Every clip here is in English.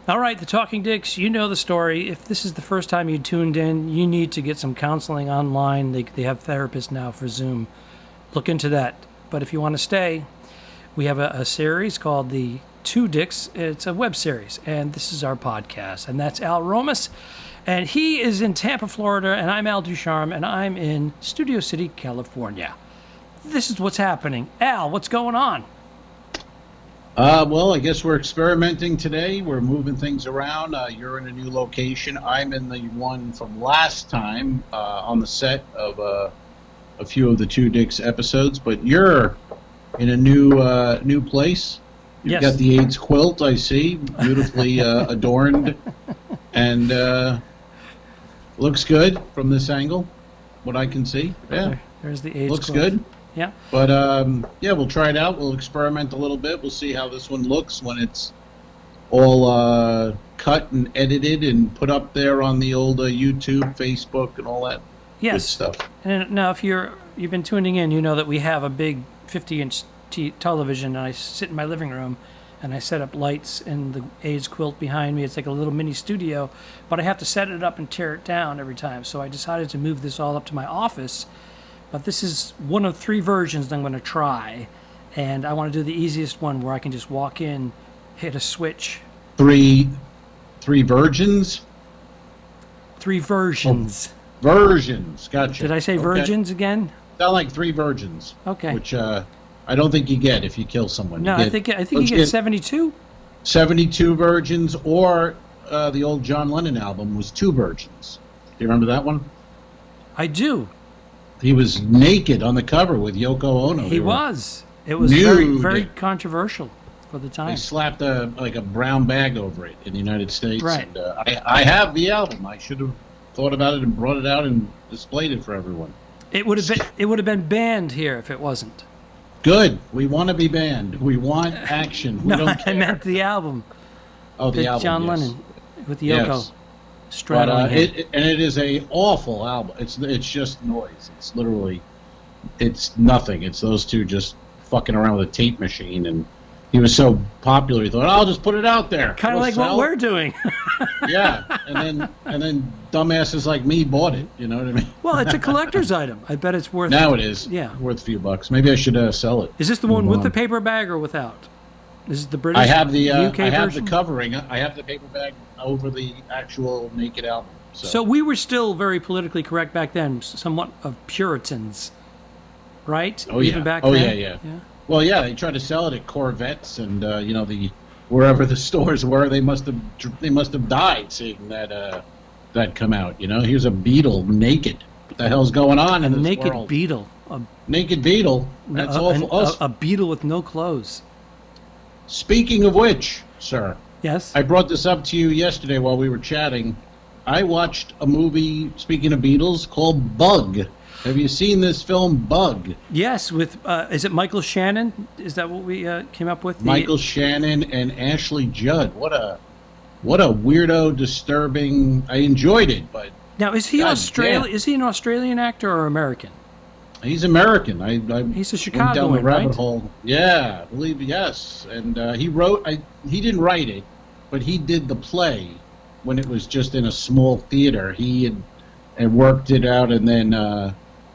All right, the Talking Dicks, you know the story. If this is the first time you tuned in, you need to get some counseling online. They have therapists now for Zoom. Look into that. But if you want to stay, we have a series called The Two Dicks. It's a web series, and this is our podcast. And that's Al Romas, and he is in Tampa, Florida, and I'm Al Ducharme, and I'm in Studio City, California. This is what's happening. Al, what's going on? Well, I guess we're experimenting today. We're moving things around. You're in a new location. I'm in the one from last time on the set of a few of the Two Dicks episodes, but you're in a new place. You've got the AIDS quilt, I see, beautifully adorned, and looks good from this angle, what I can see. Yeah, there's the AIDS looks quilt. good. Yeah. But, yeah, we'll try it out. We'll experiment a little bit. We'll see how this one looks when it's all cut and edited and put up there on the old YouTube, Facebook, and all that good stuff. And now, if you've been tuning in, you know that we have a big 50-inch television, and I sit in my living room, and I set up lights and the AIDS quilt behind me. It's like a little mini studio, but I have to set it up and tear it down every time. So I decided to move this all up to my office. But this is one of 3 versions that I'm going to try, and I want to do the easiest one where I can just walk in, hit a switch. Three virgins? 3 versions. Oh, versions, gotcha. Did I say virgins again? Sound like 3 virgins. Okay. Which I don't think you get if you kill someone. No, I think you get 72. 72 virgins, or the old John Lennon album was 2 virgins. Do you remember that one? I do. He was naked on the cover with Yoko Ono. He was. It was very, very controversial for the time. They slapped a brown bag over it in the United States. Right. And, I have the album. I should have thought about it and brought it out and displayed it for everyone. It would have been banned here if it wasn't. Good. We want to be banned. We want action. We don't care. I meant the album. Oh, the album. John Lennon with Yoko. Yes. Straddling it is a awful album. It's just noise. It's literally, it's nothing. It's those two just fucking around with a tape machine, and he was so popular he thought, I'll just put it out there. Kind of like what we're doing. Yeah, and then dumbasses like me bought it. You know what I mean? Well, it's a collector's item. I bet it's worth. Now it is. Yeah, worth a few bucks. Maybe I should sell it. Is this the one with the paper bag or without? This is the British. I have the UK I have version? the covering. I have the paper bag over the actual naked album. So we were still very politically correct back then, somewhat of Puritans, right? Oh Even yeah. back oh then? yeah. Well, yeah, they tried to sell it at Corvettes and the wherever the stores were. They must have died seeing that come out. You know, here's a beetle naked. What the hell's going on in this naked world? Beetle. Naked beetle. That's awful. A beetle with no clothes. Speaking of which, sir. Yes. I brought this up to you yesterday while we were chatting. I watched a movie, speaking of Beatles, called Bug. Have you seen this film, Bug? Yes, with, is it Michael Shannon? Is that what we came up with? Michael Shannon and Ashley Judd. What a weirdo, disturbing. I enjoyed it, but now is he Australian? Is he an Australian actor or American? He's American. He's a went down the Chicagoan, rabbit right? hole. Yeah, I believe yes. And he wrote. He didn't write it, but he did the play when it was just in a small theater. He had worked it out, and then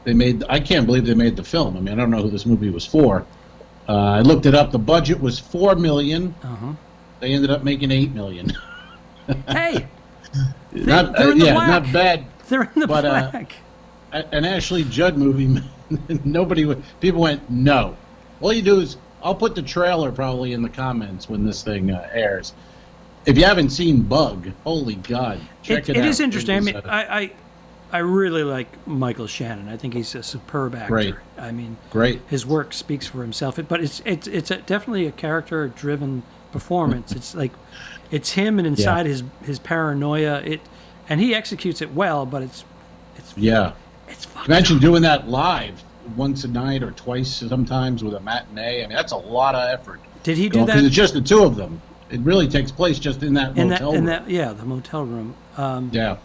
they made. I can't believe they made the film. I mean, I don't know who this movie was for. I looked it up. The budget was $4 million. They ended up making $8 million. Hey, not not bad. They're in the black. An Ashley Judd movie. People went no. All you do is I'll put the trailer probably in the comments when this thing airs. If you haven't seen Bug, holy God, check it out. It is interesting. I mean, I really like Michael Shannon. I think he's a superb actor. Great. I mean, great. His work speaks for himself. But it's definitely a character-driven performance. It's like it's him and inside his paranoia. And he executes it well. But it's Imagine doing that live once a night or twice sometimes with a matinee. I mean, that's a lot of effort. Did he do that? Because it's just the two of them. It really takes place just in that motel room. The motel room. Yeah.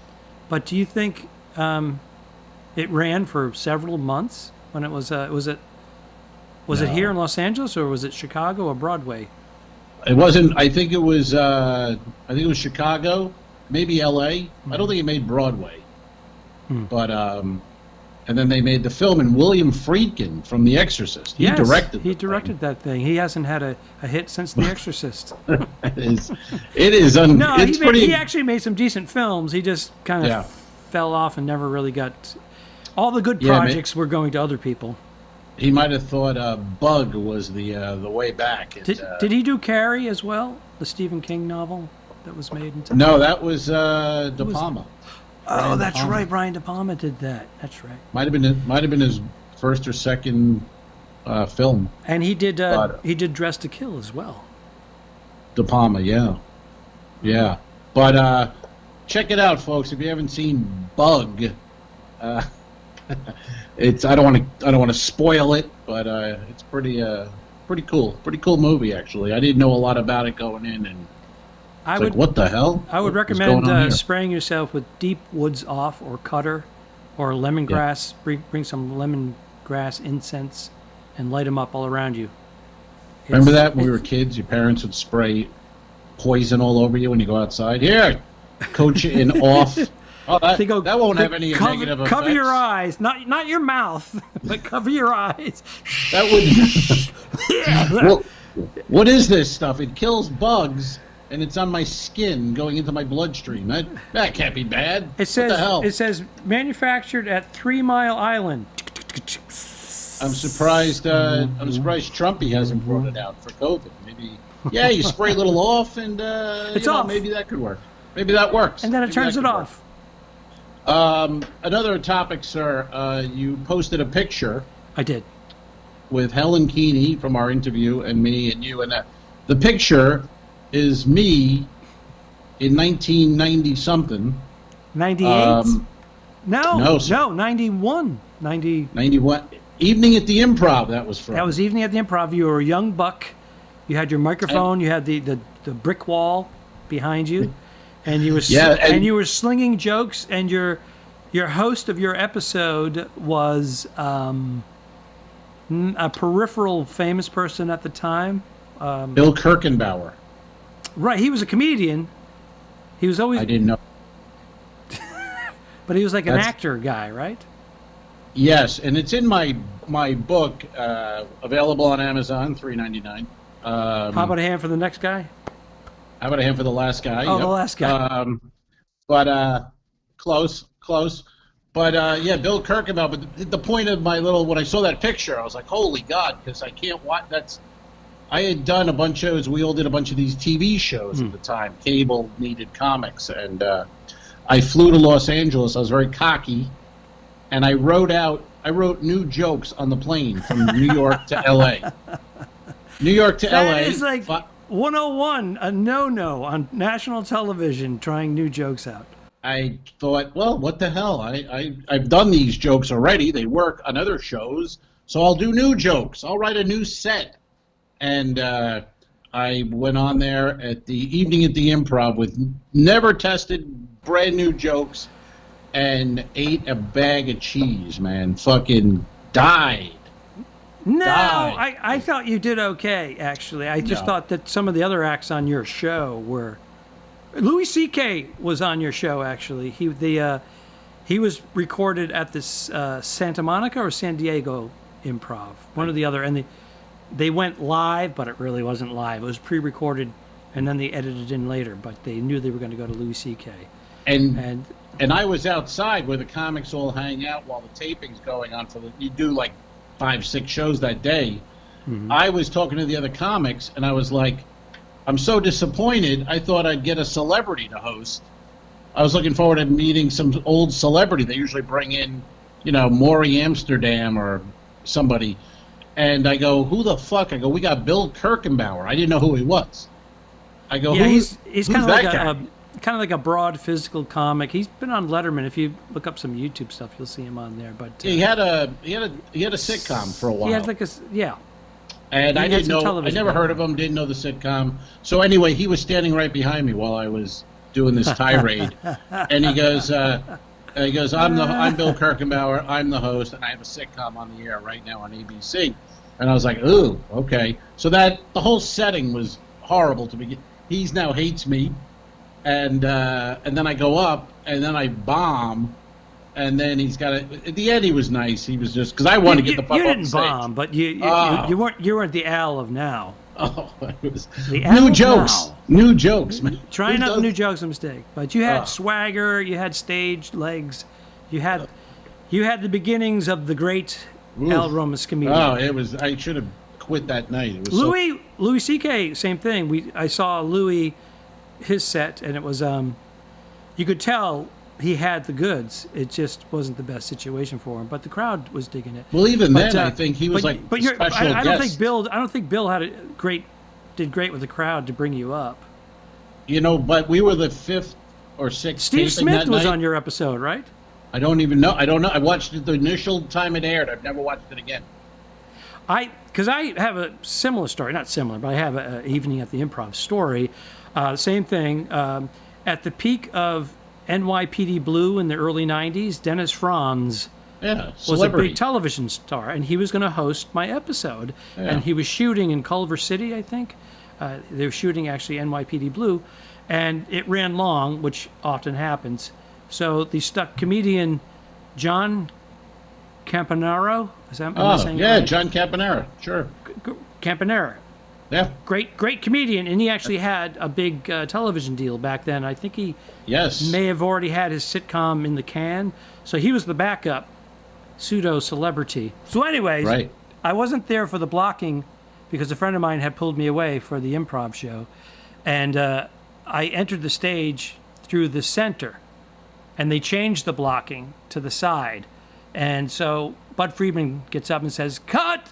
But do you think it ran for several months when it was it here in Los Angeles or was it Chicago or Broadway? It wasn't. I think it was. I think it was Chicago, maybe L.A. I don't think it made Broadway, but and then they made the film. And William Friedkin from The Exorcist. He directed. He directed that thing. He hasn't had a hit since The Exorcist. It is. No, it's he actually made some decent films. He just kind of fell off and never really got. All the good projects were going to other people. He might have thought Bug was the way back. Did he do Carrie as well? The Stephen King novel that was made in time? No, that was De Palma. Oh, that's right. Brian De Palma did that. That's right. Might have been his first or second film. And he did Dress to Kill as well. De Palma, yeah. But check it out, folks. If you haven't seen Bug, it's I don't want to spoil it, but it's pretty cool movie actually. I didn't know a lot about it going in, and what the hell? I would recommend spraying yourself with Deep Woods Off or Cutter or lemongrass. Bring some lemongrass incense and light them up all around you. Remember that when we were kids, your parents would spray poison all over you when you go outside. Here, coat you in off. Oh, that won't have any negative effects. Cover your eyes, not your mouth, but cover your eyes. That would. Well, what is this stuff? It kills bugs, and it's on my skin, going into my bloodstream. That can't be bad. It says. What the hell? It says manufactured at 3 Mile Island. I'm surprised. I'm surprised Trumpy hasn't brought it out for COVID. Maybe. Yeah, you spray a little off, and off. Maybe that could work. Maybe that works. And then it turns it off. Another topic, sir. You posted a picture. I did. With Helen Keeney from our interview, and me and you, and the picture is me in 1990 something. 98? No, sir. 91. 91. Evening at the Improv. That was from. That was Evening at the Improv. You were a young buck. You had your microphone. You had the brick wall behind you. And you were and you were slinging jokes, and your host of your episode was a peripheral famous person at the time. Bill Kirchenbauer. Right, he was a comedian. He was always. I didn't know. But he was like an actor guy, right? Yes, and it's in my book, available on Amazon, $3.99. How about a hand for the next guy? How about a hand for the last guy? Oh, yep. The last guy. But close. But Bill Kirkendall. But the point of my when I saw that picture, I was like, holy God, because I can't watch. I had done a bunch of shows. We all did a bunch of these TV shows at the time. Cable needed comics, and I flew to Los Angeles. I was very cocky, and I wrote new jokes on the plane from New York to L.A. New York to L.A. That is like 101, a no-no on national television, trying new jokes out. I thought, well, what the hell? I've done these jokes already. They work on other shows, so I'll do new jokes. I'll write a new set. And I went on there at the Evening at the Improv with never tested brand new jokes and ate a bag of cheese, man. Fucking died. No, I thought you did okay, actually. I just thought that some of the other acts on your show were... Louis C.K. was on your show, actually. He was recorded at this Santa Monica or San Diego Improv, one or the other. And they went live, but it really wasn't live. It was pre-recorded, and then they edited it in later. But they knew they were going to go to Louis C.K. And I was outside where the comics all hang out while the taping's going on. You do like 5-6 shows that day. Mm-hmm. I was talking to the other comics, and I was like, I'm so disappointed. I thought I'd get a celebrity to host. I was looking forward to meeting some old celebrity. They usually bring in, Maury Amsterdam or somebody. And I go, who the fuck? I go, we got Bill Kirchenbauer. I didn't know who he was. I go, he's kind of guy? like a broad physical comic. He's been on Letterman. If you look up some YouTube stuff, you'll see him on there. But he had a sitcom for a while. He had and I didn't know. I never heard of him. Didn't know the sitcom. So anyway, he was standing right behind me while I was doing this tirade, and he goes, I'm Bill Kirchenbauer. I'm the host, and I have a sitcom on the air right now on ABC. And I was like, ooh, okay. So the whole setting was horrible to begin. He's now hates me, and then I go up, and then I bomb, and then he's got it. At the end, he was nice. He was just because I wanted to get the pup You off didn't the stage. bomb, but you weren't the Al of now. Oh, it was The new Al jokes, now. new jokes, man. Trying Who out does- new jokes, a mistake. But you had swagger, you had stage legs, you had the beginnings of the great Al Romas comedian. Oh, it was. I should have quit that night. It was Louis C.K. Same thing. I saw Louis, his set, and it was you could tell he had the goods. It just wasn't the best situation for him, but the crowd was digging it. Well, even then, I think he was like But special I don't guest. think Bill. I don't think Bill did great with the crowd to bring you up. You know, but we were the 5th or 6th. Steve taping Smith that was night. on your episode, right? I don't even know. I don't know. I watched it the initial time it aired. I've never watched it again. Because I have a similar story, not similar, but I have an evening at the Improv story. Same thing. At the peak of NYPD Blue in the early 90s, Dennis Franz Yeah, was a celebrity. big television star, and he was going to host my episode. Yeah. And he was shooting in Culver City, I think. They were shooting actually NYPD Blue, and it ran long, which often happens. So the stuck comedian John Campanaro, am I Oh, saying it yeah, right? John Campanera. Sure. Campanera, Yeah. great comedian, and he actually had a big television deal back then. I think he Yes. may have already had his sitcom in the can, so he was the backup pseudo celebrity. So, anyways, Right. I wasn't there for the blocking because a friend of mine had pulled me away for the improv show, and I entered the stage through the center, and they changed the blocking to the side, and so Bud Friedman gets up and says, "Cut!"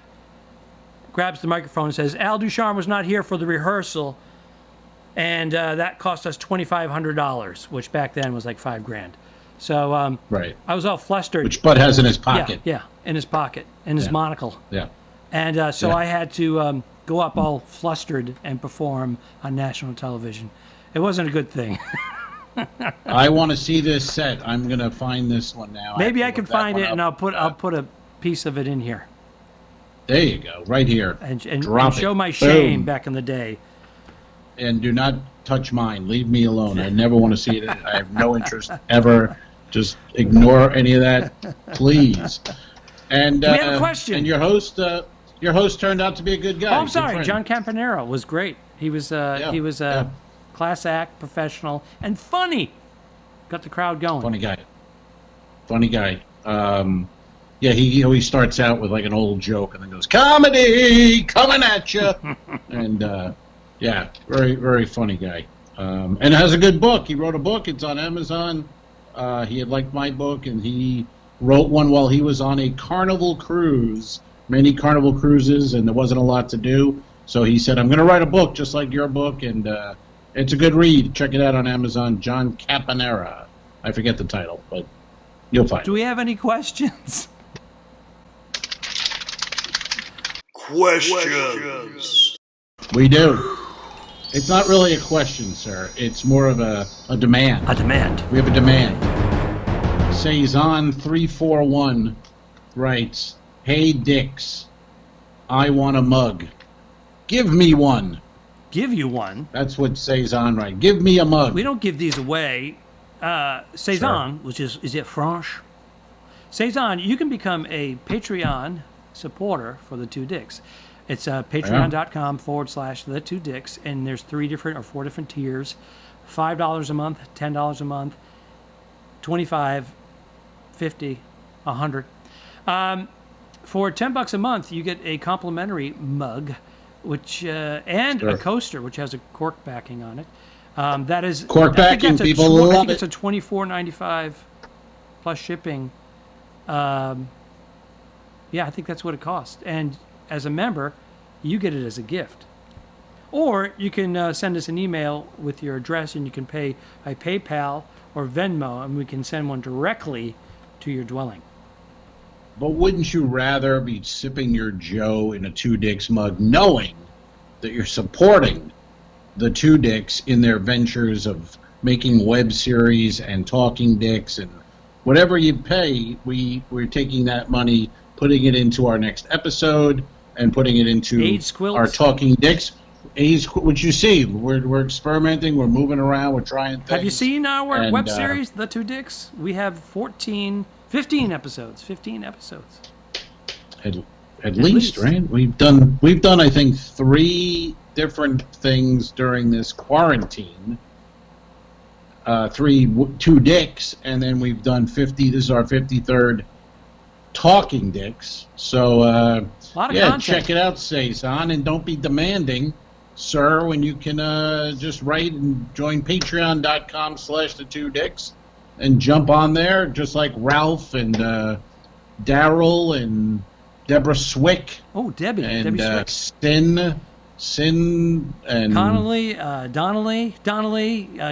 Grabs the microphone and says, "Al Ducharme was not here for the rehearsal, and that cost us $2,500, which back then was like $5,000." So Right. I was all flustered. Which Bud has in his pocket. Yeah, in his pocket, in his monocle. Yeah. And so Yeah. I had to go up all flustered and perform on national television. It wasn't a good thing. I want to see this set. I'm going to find this one now. Maybe I have to can look that find one it, and up. I'll put a piece of it in here There you go. Right here. and Drop it. show my shame Boom. back in the day. And do not touch mine. Leave me alone. I never want to see it. I have no interest ever. Just ignore any of that, please. And We have a question. And your host turned out to be a good guy. Oh, I'm Good sorry. friend. John Campanera was great. He was yeah. class act, professional, and funny. Got the crowd going. Funny guy. Yeah, he always starts out with like an old joke and then goes, "Comedy coming at you," and yeah, very very funny guy. And has a good book. He wrote a book. It's on Amazon. He had liked my book, and he wrote one while he was on a Carnival cruise. Many Carnival cruises, and there wasn't a lot to do. So he said, "I'm going to write a book just like your book," and it's a good read. Check it out on Amazon. John Campanera. I forget the title, but you'll find Do it. we have any questions? Questions. We do. It's not really a question, sir. It's more of a demand. A demand. We have a demand. Saison341 writes, "Hey Dix, I want a mug. Give me one." Give you one. That's what Saison writes. Give me a mug. We don't give these away. Saison, which is it French? Saison, you can become a Patreon supporter for the Two Dicks. It's patreon.com/the Two Dicks, and there's 4 different tiers: $5 a month, $10 a month, 25, 50, 100. For $10 a month, you get a complimentary mug, which and a Sure. coaster, which has a cork backing on it. That is Cork I think backing, that's a people I love think it. it's a $24.95 plus shipping. Yeah, I think that's what it costs. And as a member, you get it as a gift. Or you can send us an email with your address, and you can pay by PayPal or Venmo, and we can send one directly to your dwelling. But wouldn't you rather be sipping your Joe in a Two Dicks mug, knowing that you're supporting the Two Dicks in their ventures of making web series and talking dicks, and whatever you pay, we're taking that money, putting it into our next episode, and putting it into AIDS quilts. our talking dicks. What you see? We're experimenting. We're moving around. We're trying things. Have you seen our and, web series, The Two Dicks? We have 15 episodes. 15 episodes. At least, right? We've done. I think 3 different things during this quarantine. 2 dicks, and then we've done 50. This is our 53rd talking dicks. So content. check it out, Saison, and don't be demanding, sir, when you can just write and join patreon.com/the2dicks and jump on there, just like Ralph and Daryl and Deborah Swick. Oh, Debbie Swick. Sin and Connolly, Donnelly,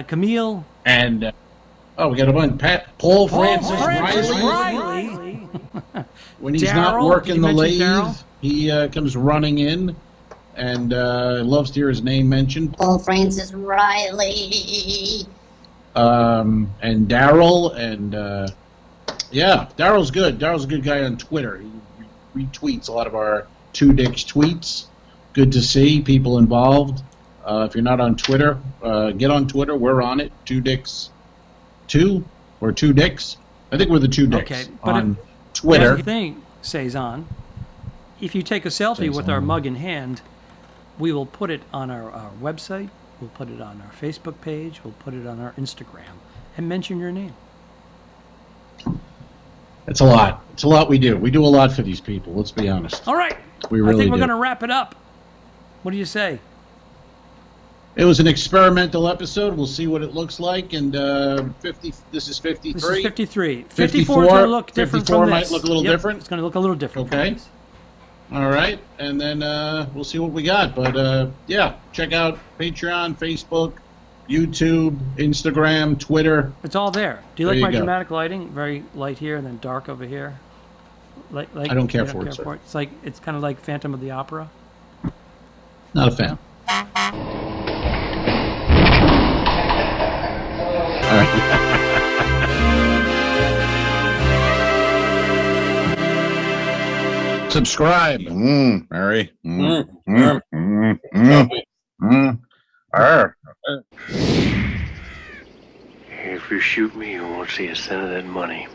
Camille. And we got a bunch. Paul Francis Riley. When he's not working the lathe, he comes running in and loves to hear his name mentioned. Paul Francis Riley. And Daryl, and Daryl's good. Daryl's a good guy on Twitter. He retweets a lot of our Two Dicks tweets. Good to see people involved. If you're not on Twitter, get on Twitter. We're on it. 2 Dicks 2 or 2 Dicks. I think we're the 2 Dicks on Twitter. The thing, Saison, if you take a selfie with our mug in hand, we will put it on our website. We'll put it on our Facebook page. We'll put it on our Instagram and mention your name. It's a lot. It's a lot we do. We do a lot for these people. Let's be honest. All right. We really I think we're do. going to wrap it up. What do you say? It was an experimental episode. We'll see what it looks like. And 50. This is 53. This is 53. 54 is going to look different 54 from might this. look a little different. It's going to look a little different. Okay. All right. And then we'll see what we got. But, check out Patreon, Facebook, YouTube, Instagram, Twitter. It's all there. Do you There like you my go. dramatic lighting? Very light here and then dark over here. Like I don't care for it, sir. It's kind of like Phantom of the Opera. Not a fan. All right. Subscribe. Mary. If you shoot me, you won't see a cent of that money.